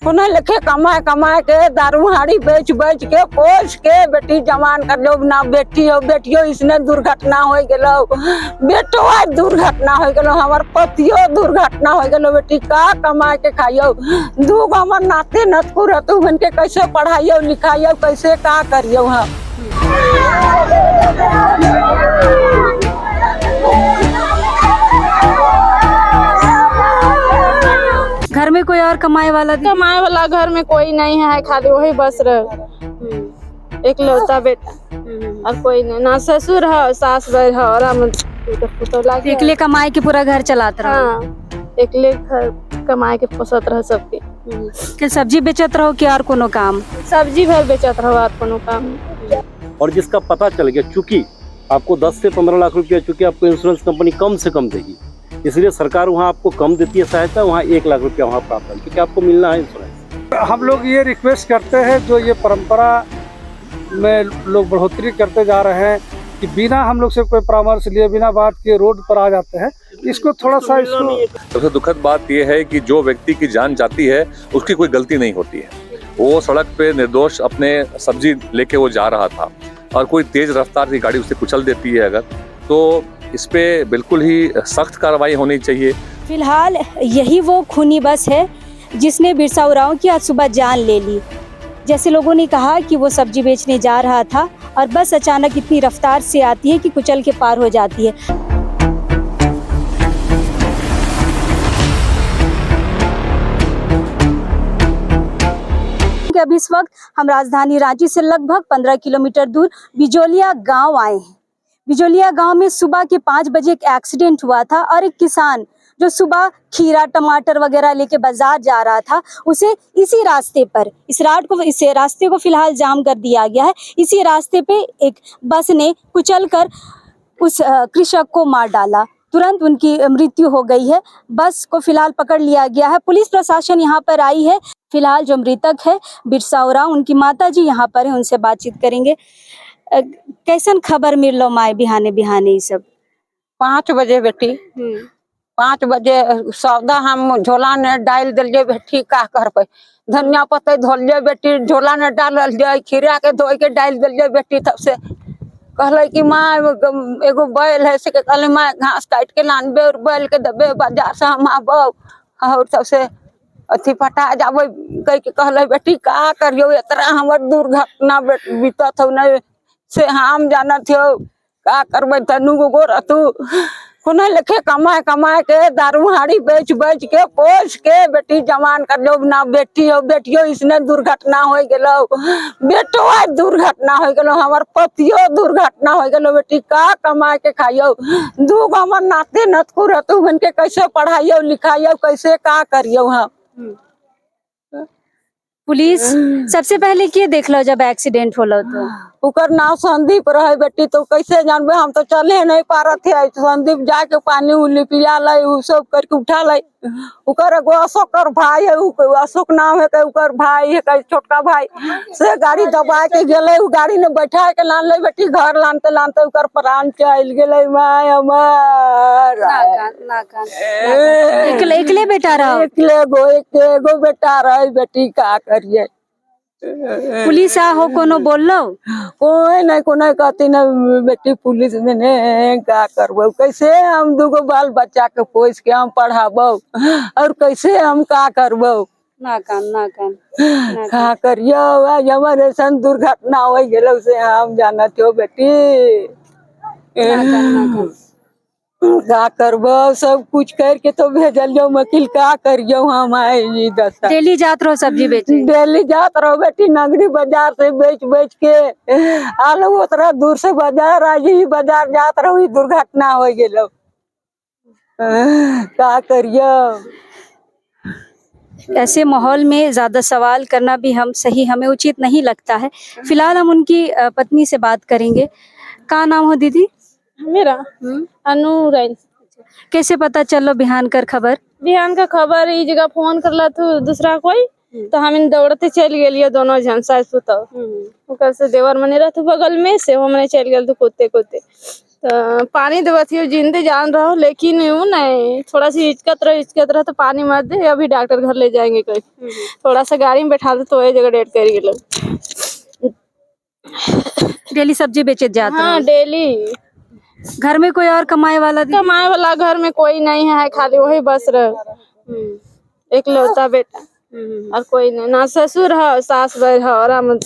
पुनः लिखे कमाए कमाए के दारू हाड़ी बेच बेच के पोस के बेटी जवान कर लो ना बेटी हो बेटियो इसने दुर्घटना हो गेलो बेटो आज दुर्घटना हो गेलो हमार पतियो दुर्घटना हो गेलो बेटी का कमाए के खाइयो दू गो हमार नाते नतकुर तू बन के कैसे पढ़ाइयो लिखाइयो कैसे का करियो हम घर में कोई और कमाए वाला घर में कोई नहीं है, खाली वही बस रहे एक लौता बेटा और कोई नहीं ना ससुर है सास बहर है और एकले कमाए के पूरा घर चलाता रहा। हाँ एकले घर कमाए के पोसत रह सबके कि सब्जी बेचत रहो कि और कोनो काम सब्जी भर बेचत रहो और कोनो काम। और जिसका पता चल गया चूंकि आपको 10 से 15 लाख रुपया चूंकि आपको इंश्योरेंस कंपनी कम से कम देगी इसलिए सरकार वहाँ आपको कम देती है सहायता वहाँ 1 लाख रुपया वहाँ प्राप्त है क्योंकि आपको मिलना है इंश्योरेंस। हम लोग ये रिक्वेस्ट करते हैं जो ये परंपरा में लोग बढ़ोतरी करते जा रहे हैं कि बिना हम लोग से कोई परामर्श लिए बिना बात के रोड पर आ जाते हैं इसको थोड़ा सा सबसे दुखद बात यह है कि जो व्यक्ति की जान जाती है उसकी कोई गलती नहीं होती है। वो सड़क पे निर्दोष अपने सब्जी लेके वो जा रहा था और कोई तेज रफ्तार की गाड़ी उसे कुचल देती है अगर तो इस पे बिल्कुल ही सख्त कार्रवाई होनी चाहिए। फिलहाल यही वो खूनी बस है जिसने बिरसा उरांव की आज सुबह जान ले ली। जैसे लोगों ने कहा कि वो सब्जी बेचने जा रहा था और बस अचानक इतनी रफ्तार से आती है कि कुचल के पार हो जाती है। अभी इस वक्त हम राजधानी रांची से लगभग 15 किलोमीटर दूर बिजोलिया गांव आए हैं। बिजोलिया गांव में सुबह के 5 बजे एक एक्सीडेंट हुआ था और एक किसान जो सुबह खीरा टमाटर वगैरह लेके बाजार जा रहा था उसे इसी रास्ते पर इस रास्ते को फिलहाल जाम कर दिया गया है। इसी रास्ते पे एक बस ने कुचलकर उस कृषक को मार डाला। तुरंत उनकी मृत्यु हो गई है। बस को फिलहाल पकड़ लिया गया है। पुलिस प्रशासन यहाँ पर आई है। फिलहाल जो मृतक है बिरसा उरांव उनकी माता जी यहाँ पर है, उनसे बातचीत करेंगे। कैसन खबर मिललो माए बिहाने बिहाने ये सब? 5 बजे बेटी 5 बजे सौदा हम झोला ने डाल दिलिए बेटी का करबे धनिया पत्ता धोलिए बेटी झोला ने डाल दिए खीरा के धोई के डाल दिलिए बेटी तब से कहले कि माँ एगो बैल है से कहले माँ घास काट के लानबे और बैल के दबे बाजार से हम आबो और तब से अथी पटा जाबे कह के कहले बेटी का करियो इतना हमर दुर्घटना बीतत हो न से हम जाना थियो का करबे तनु गो रतु पुनः लिखे कमाए कमाए के दारू हाड़ी बेच बेच के पोस के बेटी जवान कर लो ना बेटी हो बेटियो इसने दुर्घटना हो गेलो बेटो आज दुर्घटना हो गेलो हमार पतियो दुर्घटना हो गेलो बेटी का कमाए के खाइयो दू गो हमार नाते नतकुर तू बन के कैसे पढ़ाइयो लिखाइयो कैसे का करियो हम। पुलिस सबसे पहले के देख लो जब एक्सीडेंट होलो तो उकर नाम संदीप रहे बेटी तो कैसे जानबे हम तो चले नहीं पा रहे थे। संदीप जाके पानी उली पिया लाई उ सब करके उठा लाई उकर एगो अशोक भाई है अशोक नाम है उकर भाई है छोटका भाई से गाड़ी दबा के गेले उ गाड़ी में बैठा के लान ले बेटी घर लानते लानते उकर प्राण चल गेले माय हमार एकले बेटा रहा एगो बेटा रहे बेटी का करिए। पुलिस आ हो कोनो बोल लो कोई नहीं कोई कहती ना बेटी पुलिस में ने का करबो कैसे हम दूगो बाल बच्चा के पोस के हम पढ़ाबो और कैसे हम का करबो ना काम का करियो हमारे ऐसा दुर्घटना हो गेलो से हम जाना थियो बेटी का करबो सब कुछ करके तो भेजलियो वकील का करियो हम आई दशा डेली जात रहो सब्जी बेचे डेली जात रहो बेटी नगरी बाजार से बेच बेच के आलू उतरा दूर से बाजार आज ही बाजार जात रहो दुर्घटना हो गेलो का करियो। ऐसे माहौल में ज्यादा सवाल करना भी हमें उचित नहीं लगता है। फिलहाल हम उनकी पत्नी से बात करेंगे। क्या नाम हो दीदी? मेरा अनु रैन। कैसे पता चलो बिहान का खबर ई जगह फोन करला तो दूसरा कोई तो हम दौड़ते चल गेलिए दोनों जन सास पुतौ से देवर मने रहते बगल में से हम चल गेल तो कोते तो पानी देवती जिंदे जान रहो, लेकिन यूं नहीं, थोड़ा सी हिचकत रहो तो पानी मत दे, अभी डॉक्टर घर ले जाएंगे कोई, थोड़ा सा गाड़ी में बैठा दे तो वही जगह डेट करेगी लोग। डेली सब्जी बेचे जाते हाँ हैं। डेली। घर में कोई और कमाए वाला दीदी? कमाए वाला घर में कोई नहीं है, खाली वही बस रहे, एक लौता बेटा, और कोई नहीं, ना ससुर है, सास बहू है, और हम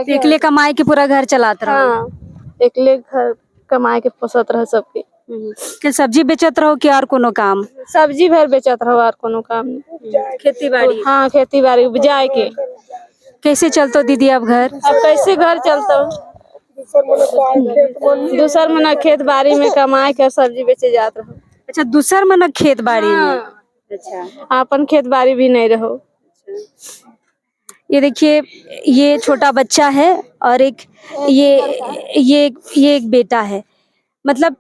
एकले कमाए के पूरा घर चलाते रहो? हाँ, एकले घर कमाए के पोसत रह सबके। कि सब्जी बेचत रहो कि और कोनो काम? सब्जी भर बेचत रहो, और कोनो काम नहीं। खेती बाड़ी? हाँ खेती बाड़ी उपजाए के। कैसे चलतो दीदी अब घर? अब कैसे घर चलता, दूसर मना खेत बाड़ी में कमाए के सब्जी बेचे जात रहो। अच्छा, दूसर मन खेत बाड़ी में? अच्छा, अपन खेत बाड़ी भी नहीं रहो। ये देखिए, ये छोटा बच्चा है और एक ये एक बेटा है। मतलब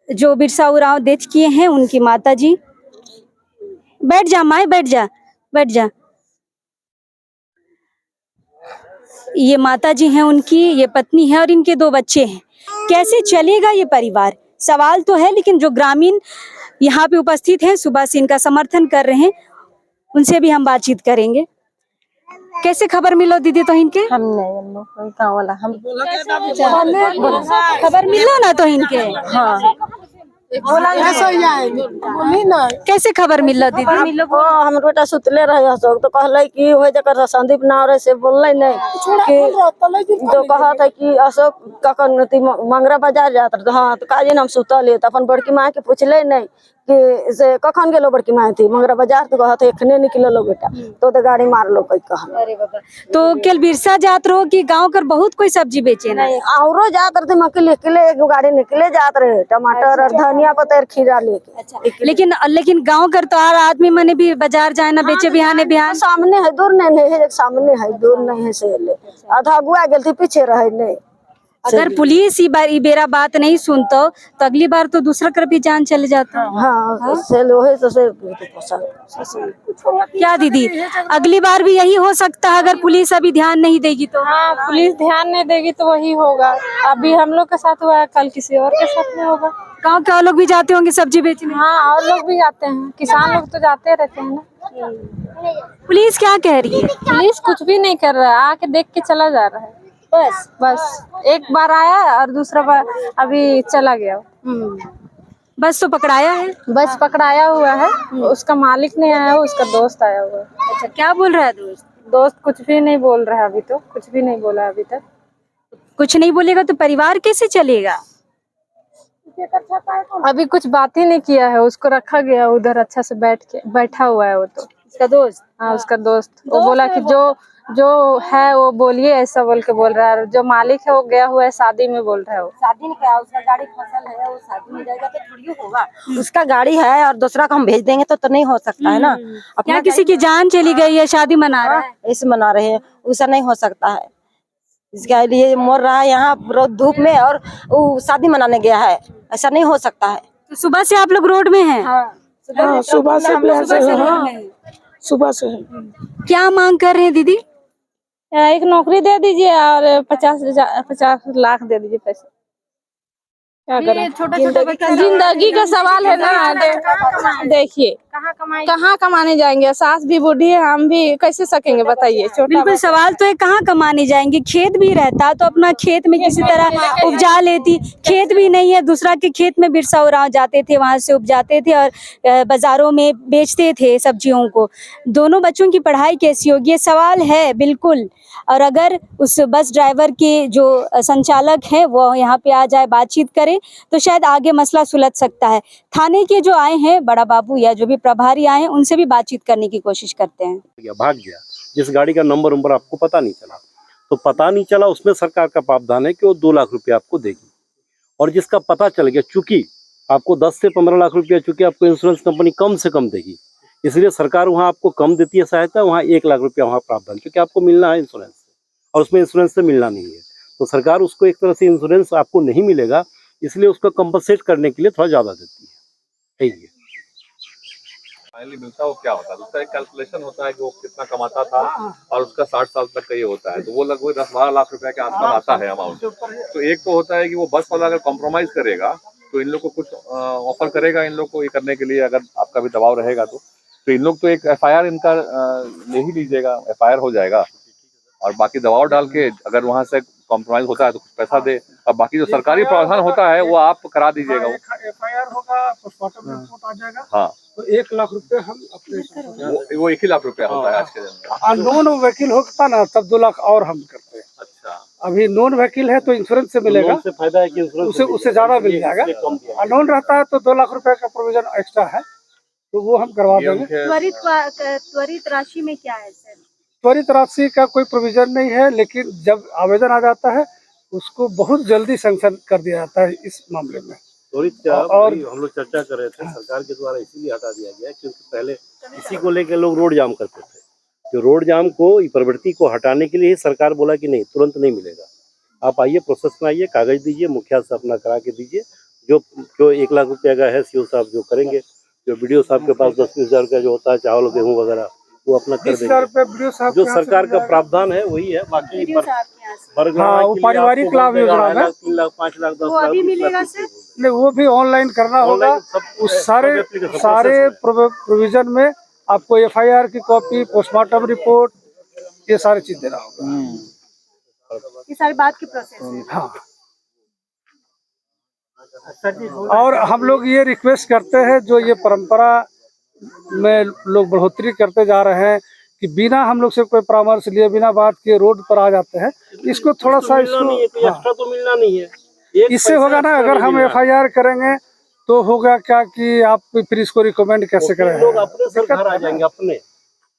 जो बिरसा उरांव डेथ किए हैं उनकी माता जी। बैठ जा माए, बैठ जा, बैठ जा। ये माता जी हैं उनकी, ये पत्नी है और इनके 2 बच्चे हैं। कैसे चलेगा ये परिवार, सवाल तो है। लेकिन जो ग्रामीण यहाँ पे उपस्थित हैं, सुबह से इनका समर्थन कर रहे हैं, उनसे भी हम बातचीत करेंगे। कैसे खबर मिलो दीदी तो इनके? हम नहीं गाँव वाला हम खबर मिलो ना तो इनके? हाँ, कैसे खबर मिलो दीदी? हम बेटा सुतले रहे तो कहले कि हो जकर संदीप नाव रहे से बोलले नहीं कि तो कहत है कि अशोक कखन मंगरा बाजार जात रहे। हाँ तो काजे हम सुतले तो अपन बड़की माँ के पूछले नहीं कि से कखन गेलो बड़की माँ थी मंगरा बाजार, तो कहत एखने निकललो बेटा, तो गाड़ी मारलो कोई कह। अरे बाबा, तो केल बिरसा जात रहो कि गांव कर बहुत कोई सब्जी बेचे ना? नहीं औरो जात रहे निकले एक गाड़ी निकले जात रहे, टमाटर और धनिया पत्ता खीरा लेके। अच्छा, लेकिन गांव कर तो हर आदमी मने भी बाजार जाए ना बेचे बिहाने बिहान? सामने है, दूर नहीं है, सामने है, दूर नहीं है से ले आधा गुआ गेल थी, पीछे रहे नहीं। अगर पुलिस ई बेरा बात नहीं सुनतो तो अगली बार तो दूसरा कर भी जान चले जाता। हाँ से लोहे तो से क्या दीदी, अगली बार भी यही हो सकता है अगर पुलिस अभी ध्यान नहीं देगी तो? हाँ पुलिस ध्यान नहीं देगी तो वही होगा। अभी हम लोग के साथ हुआ है, कल किसी और के साथ में होगा। गाँव के और लोग भी जाते होंगे सब्जी बेचने? हाँ और लोग भी जाते हैं, किसान लोग तो जाते रहते हैं ना। पुलिस क्या कह रही है? पुलिस कुछ भी नहीं कर रहा है, आके देख के चला जा रहा है, बस एक बार आया और दूसरा बार अभी चला गया। बस तो पकड़ाया है? बस पकड़ाया हुआ है, उसका मालिक नहीं आया, उसका दोस्त आया हुआ है। अच्छा, क्या बोल रहा है दोस्त? दोस्त कुछ भी नहीं बोल रहा है, अभी तो कुछ भी नहीं बोला अभी तक। कुछ नहीं बोलेगा तो परिवार कैसे चलेगा? अभी कुछ बात ही नहीं किया है, उसको रखा गया उधर अच्छा से बैठा हुआ है वो तो। उसका दोस्त? हाँ उसका दोस्त, वो बोला कि जो है वो बोलिए, ऐसा बोल के बोल रहा है। जो मालिक है वो गया हुआ है शादी में, बोल रहा है वो। शादी में क्या, उसका गाड़ी फसल है, वो शादी में जाएगा तो थोड़ी होगा। उसका गाड़ी है और दूसरा को हम भेज देंगे तो नहीं हो सकता है ना। क्या किसी की जान चली गई है, शादी मना रहा है? ऐसे मना रहे हैं, उसका नहीं हो सकता है। इसके लिए मर रहा है यहाँ धूप में और वो शादी मनाने गया है, ऐसा नहीं हो सकता है। तो सुबह से आप लोग रोड में हैं? सुबह से क्या मांग कर रहे हैं दीदी? एक नौकरी दे दीजिए और 50 लाख दे दीजिए पैसे। क्या करें, जिंदगी का सवाल है ना। देखिए कहाँ कमाने जाएंगे, सास भी बूढ़ी है, हम भी कैसे सकेंगे बताइए। बिल्कुल, सवाल तो है कहाँ कमाने जाएंगे। खेत भी रहता तो अपना खेत में किसी तरह उपजा लेती, खेत भी नहीं है। दूसरा के खेत में बिरसा उरांव जाते थे, वहां से उपजाते थे और बाजारों में बेचते थे सब्जियों को। दोनों बच्चों की पढ़ाई कैसी होगी, ये सवाल है बिल्कुल। और अगर उस बस ड्राइवर के जो संचालक हैं वो यहाँ पे आ जाए, बातचीत करें तो शायद आगे मसला सुलझ सकता है। थाने के जो आए हैं बड़ा बाबू या जो भी प्रभारी आए हैं उनसे भी बातचीत करने की कोशिश करते हैं। भाग गया, जिस गाड़ी का नंबर आपको पता नहीं चला, तो पता नहीं चला उसमें सरकार का प्रावधान है कि वो 2 लाख रुपया आपको देगी। और जिसका पता चल गया, चूंकि आपको 10 से 15 लाख रुपया चूंकि आपको इंश्योरेंस कंपनी कम से कम देगी, इसलिए सरकार वहाँ आपको कम देती है सहायता, वहाँ 1 लाख रुपया वहाँ प्रावधान, क्योंकि आपको मिलना है इंश्योरेंस से और उसमें इंश्योरेंस से मिलना नहीं है, तो सरकार उसको एक तरह से इंश्योरेंस आपको नहीं मिलेगा, इसलिए उसको कंपनसेट करने के लिए थोड़ा ज़्यादा देती है। यही है। फाइनली मिलता है वो क्या होता है, उसका एक कैलकुलेशन होता है कि वो कितना कमाता था और उसका 60 साल तक का ये होता है, तो वो लगभग 10-12 लाख रुपए के आसपास आता है अमाउंट। तो एक तो होता है कि वो बस वाला अगर कॉम्प्रोमाइज करेगा तो इन लोग को कुछ ऑफर करेगा इन लोग को ये करने के लिए, अगर आपका भी दबाव रहेगा तो इन लोग तो एक FIR इनका ले ही लीजिएगा, FIR हो जाएगा और बाकी दबाव डाल के अगर वहां से कॉम्प्रोमाइज होता है तो कुछ पैसा दे, और बाकी जो सरकारी प्रावधान होता है वो आप करा दीजिएगा। वो FIR होगा, पोस्टमार्टम रिपोर्ट आ जाएगा। हाँ, तो 1 लाख रुपए हम अपने वो 1 ही लाख रुपया होता है आज के दिन में। अननोन वकील होता ना तब 2 लाख और हम करते हैं। अच्छा, अभी नॉन वकील है तो इंश्योरेंस से मिलेगा, से फायदा है कि इंश्योरेंस उससे ज्यादा मिल जाएगा। अननोन रहता है तो 2 लाख रुपए का प्रोविजन एक्स्ट्रा है, तो वो हम करवा ये देंगे। उनके त्वरित राशि में क्या है सर? त्वरित राशि का कोई प्रोविजन नहीं है, लेकिन जब आवेदन आ जाता है उसको बहुत जल्दी सैंक्शन कर दिया जाता है इस मामले में। त्वरित और हम लोग चर्चा कर रहे थे, सरकार के द्वारा इसीलिए हटा दिया गया क्योंकि पहले इसी को लेकर लोग रोड जाम करते थे। जो रोड जाम को, प्रवृत्ति को हटाने के लिए ही सरकार बोला कि नहीं, तुरंत नहीं मिलेगा, आप आइए, प्रोसेस में आइए, कागज दीजिए, मुखिया से अपना करा के दीजिए, जो 1 लाख रुपया का है CO साहब जो करेंगे, जो BDO साहब के पास 10-20 हज़ार का जो होता है चावल गेहूँ वगैरह वो अपना कर देंगे। जो सरकार का प्रावधान है वही है, बाकी वो पारिवारिक लाभ योजना में 3 लाख 5 लाख 10 वो लाख अभी मिलेगा सर? नहीं, वो भी ऑनलाइन करना होगा। उस सारे प्रोविजन में आपको FIR की कॉपी, पोस्टमार्टम रिपोर्ट, ये सारी चीज देना होगा। ये सारी बात की प्रोसेस है। हाँ, और हम लोग ये रिक्वेस्ट करते हैं, जो ये परंपरा में लोग बढ़ोतरी करते जा रहे हैं कि बिना हम लोग से कोई परामर्श लिए, बिना बात किए रोड पर आ जाते हैं, इसको थोड़ा सा एक्स्ट्रा तो मिलना नहीं है। इससे होगा ना, अगर हम FIR करेंगे तो होगा क्या कि आप फिर इसको रिकमेंड कैसे करें? लोग अपने सर घर आ जाएंगे अपने।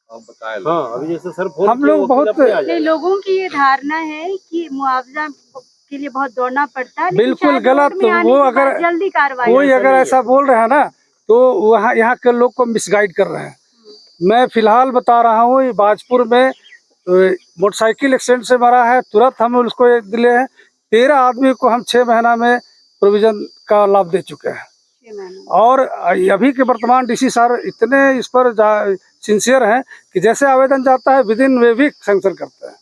हाँ, अभी जैसे सर फोन हम लोग बहुत लोगों की ये धारणा है कि मुआवजा के लिए बहुत दौड़ना पड़ता है, बिल्कुल गलत। वो अगर जल्दी कार्रवाई कोई अगर ऐसा बोल रहे हैं ना तो वहाँ यहाँ के लोग को मिसगाइड कर रहे हैं। मैं फिलहाल बता रहा हूँ, बाजपुर में मोटरसाइकिल एक्सीडेंट से मरा है, तुरंत हम उसको दिले हैं। 13 आदमी को हम 6 महीना में प्रोविजन का लाभ दे चुके हैं। और अभी के वर्तमान DC सर इतने इस पर सिंसियर हैं कि जैसे आवेदन जाता है विदिन वे वीक सैंक्शन करते हैं।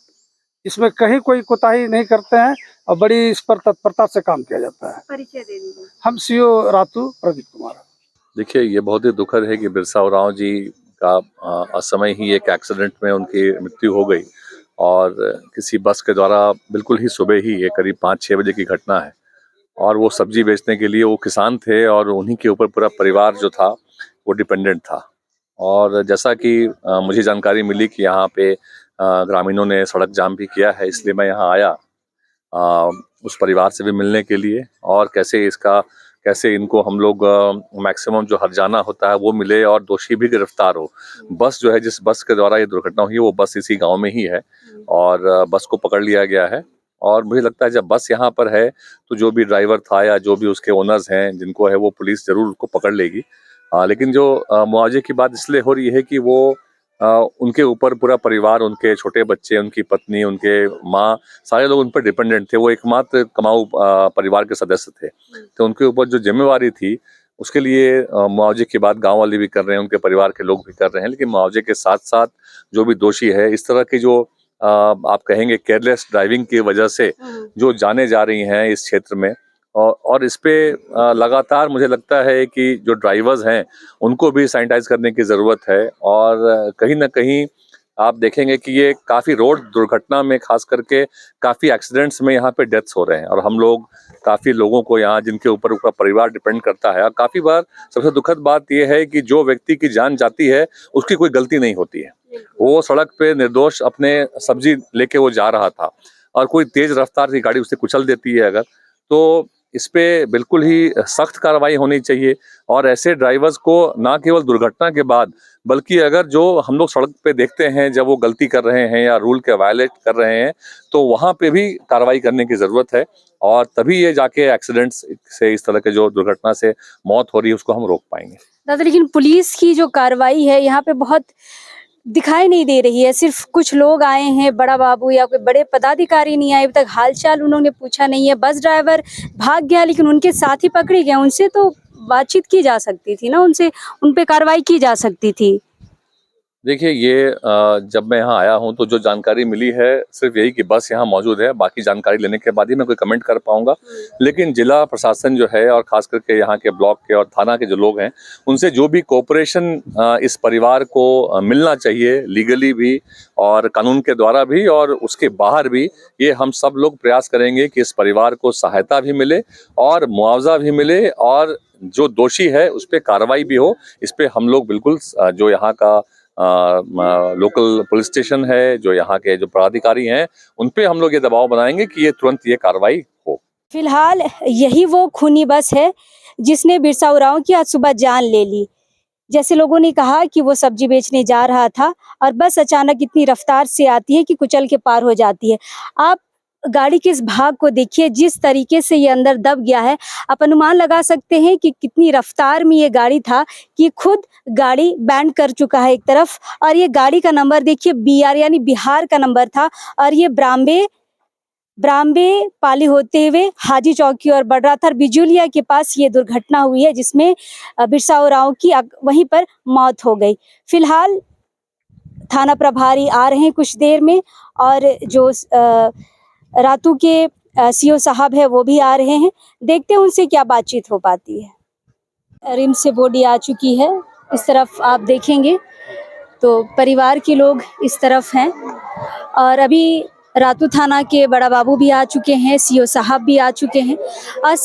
इसमें कहीं कोई कोताही नहीं करते हैं और बड़ी इस पर तत्परता से काम किया जाता है। परिचय दे दीजिए। हम CO रातू प्रदीप कुमार। देखिए, ये बहुत ही दुखद है कि बिरसा उरांव जी का असमय ही एक एक्सीडेंट में उनकी मृत्यु हो गई, और किसी बस के द्वारा बिल्कुल ही सुबह ही, ये करीब 5-6 बजे की घटना है, और वो सब्जी बेचने के लिए, वो किसान थे और उन्हीं के ऊपर पूरा परिवार जो था वो डिपेंडेंट था। और जैसा कि मुझे जानकारी मिली कि यहाँ पे ग्रामीणों ने सड़क जाम भी किया है, इसलिए मैं यहाँ आया उस परिवार से भी मिलने के लिए, और कैसे इनको हम लोग मैक्सिमम जो हर्जाना होता है वो मिले और दोषी भी गिरफ्तार हो। बस जो है, जिस बस के द्वारा ये दुर्घटना हुई, वो बस इसी गांव में ही है और बस को पकड़ लिया गया है। और मुझे लगता है जब बस यहाँ पर है तो जो भी ड्राइवर था या जो भी उसके ओनर्स हैं जिनको है, वो पुलिस जरूर उसको पकड़ लेगी। लेकिन जो मुआवजे की बात इसलिए हो रही है कि वो उनके ऊपर पूरा परिवार, उनके छोटे बच्चे, उनकी पत्नी, उनके माँ, सारे लोग उन पर डिपेंडेंट थे। वो एकमात्र कमाऊ परिवार के सदस्य थे, तो उनके ऊपर जो जिम्मेवारी थी उसके लिए मुआवजे की बात गांव वाले भी कर रहे हैं, उनके परिवार के लोग भी कर रहे हैं। लेकिन मुआवजे के साथ साथ जो भी दोषी है, इस तरह की जो आप कहेंगे केयरलेस ड्राइविंग की वजह से जो जाने जा रही हैं इस क्षेत्र में, और इस पे लगातार मुझे लगता है कि जो ड्राइवर्स हैं उनको भी सैनिटाइज करने की ज़रूरत है। और कहीं ना कहीं आप देखेंगे कि ये काफ़ी रोड दुर्घटना में खास करके काफ़ी एक्सीडेंट्स में यहाँ पे डेथ्स हो रहे हैं, और हम लोग काफ़ी लोगों को यहाँ जिनके ऊपर उनका परिवार डिपेंड करता है, और काफ़ी बार सबसे दुखद बात ये है कि जो व्यक्ति की जान जाती है उसकी कोई गलती नहीं होती है। वो सड़क पे निर्दोष अपने सब्जी लेके वो जा रहा था और कोई तेज रफ्तार की गाड़ी उसे कुचल देती है अगर, तो इस पे बिल्कुल ही सख्त कार्रवाई होनी चाहिए। और ऐसे ड्राइवर्स को ना केवल दुर्घटना के बाद, बल्कि अगर जो हम लोग सड़क पे देखते हैं जब वो गलती कर रहे हैं या रूल के वायलेट कर रहे हैं, तो वहाँ पे भी कार्रवाई करने की ज़रूरत है, और तभी ये जाके एक्सीडेंट्स से, इस तरह के जो दुर्घटना से मौत हो रही है, उसको हम रोक पाएंगे। दादा, लेकिन पुलिस की जो कार्रवाई है यहाँ पे बहुत दिखाई नहीं दे रही है। सिर्फ कुछ लोग आए हैं, बड़ा बाबू या कोई बड़े पदाधिकारी नहीं आए, अभी तक हालचाल उन्होंने पूछा नहीं है। बस ड्राइवर भाग गया, लेकिन उनके साथी पकड़े गए, उनसे तो बातचीत की जा सकती थी ना, उनसे उन पे कार्रवाई की जा सकती थी। देखिए ये जब मैं यहाँ आया हूँ तो जो जानकारी मिली है सिर्फ यही कि बस यहाँ मौजूद है। बाकी जानकारी लेने के बाद ही मैं कोई कमेंट कर पाऊंगा। लेकिन जिला प्रशासन जो है और खास करके यहाँ के ब्लॉक के और थाना के जो लोग हैं उनसे जो भी कोऑपरेशन इस परिवार को मिलना चाहिए, लीगली भी और कानून के द्वारा भी और उसके बाहर भी, ये हम सब लोग प्रयास करेंगे कि इस परिवार को सहायता भी मिले और मुआवजा भी मिले और जो दोषी है उस पर कार्रवाई भी हो। इस पे हम लोग बिल्कुल जो यहाँ का लोकल पुलिस स्टेशन है, जो यहाँ के जो पदाधिकारी हैं, उन पे हम लोग ये दबाव बनाएंगे कि ये तुरंत ये कार्रवाई हो। फिलहाल यही वो खूनी बस है जिसने बिरसा उरांव की आज सुबह जान ले ली। जैसे लोगों ने कहा कि वो सब्जी बेचने जा रहा था और बस अचानक इतनी रफ्तार से आती है कि कुचल के पार हो जाती है। आप गाड़ी के इस भाग को देखिए, जिस तरीके से ये अंदर दब गया है, आप अनुमान लगा सकते हैं कि कितनी रफ्तार में ये गाड़ी था कि खुद गाड़ी बैंड कर चुका है एक तरफ। और ये गाड़ी का नंबर देखिए, BR यानी बिहार का नंबर था और ये ब्राम्बे पाली होते हुए हाजी चौक की ओर बढ़ रहा था। बिजुलिया के पास ये दुर्घटना हुई है जिसमें बिरसा उरांव की वहीं पर मौत हो गई। फिलहाल थाना प्रभारी आ रहे हैं कुछ देर में और जो रातू के CO साहब है वो भी आ रहे हैं। देखते हैं उनसे क्या बातचीत हो पाती है। रिम से बॉडी आ चुकी है, इस तरफ आप देखेंगे तो परिवार के लोग इस तरफ हैं और अभी रातू थाना के बड़ा बाबू भी आ चुके हैं, CO साहब भी आ चुके हैं और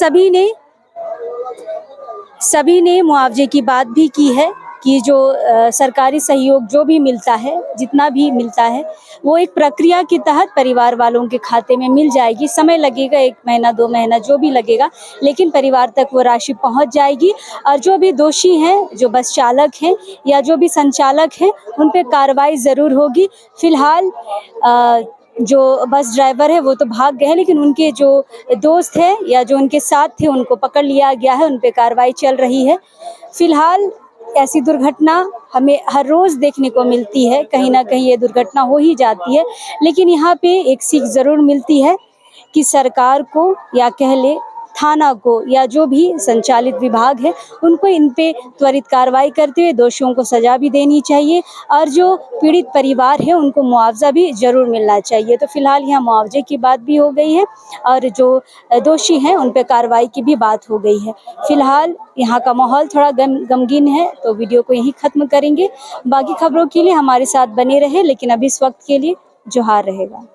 सभी ने मुआवजे की बात भी की है कि जो सरकारी सहयोग जो भी मिलता है, जितना भी मिलता है, वो एक प्रक्रिया के तहत परिवार वालों के खाते में मिल जाएगी। समय लगेगा, 1 महीना 2 महीना जो भी लगेगा, लेकिन परिवार तक वो राशि पहुंच जाएगी और जो भी दोषी हैं, जो बस चालक हैं या जो भी संचालक हैं, उन पे कार्रवाई ज़रूर होगी। फिलहाल जो बस ड्राइवर है वो तो भाग गए हैं, लेकिन उनके जो दोस्त हैं या जो उनके साथ थे उनको पकड़ लिया गया है, उन पे कार्रवाई चल रही है। फिलहाल ऐसी दुर्घटना हमें हर रोज़ देखने को मिलती है, कहीं ना कहीं ये दुर्घटना हो ही जाती है, लेकिन यहाँ पे एक सीख ज़रूर मिलती है कि सरकार को या कह ले थाना को या जो भी संचालित विभाग है उनको इन पे त्वरित कार्रवाई करते हुए दोषियों को सजा भी देनी चाहिए और जो पीड़ित परिवार है उनको मुआवजा भी ज़रूर मिलना चाहिए। तो फिलहाल यहाँ मुआवजे की बात भी हो गई है और जो दोषी हैं उन पे कार्रवाई की भी बात हो गई है। फिलहाल यहाँ का माहौल थोड़ा गमगीन है, तो वीडियो को यहीं ख़त्म करेंगे। बाकी खबरों के लिए हमारे साथ बने रहे, लेकिन अभी इस वक्त के लिए जोहार रहेगा।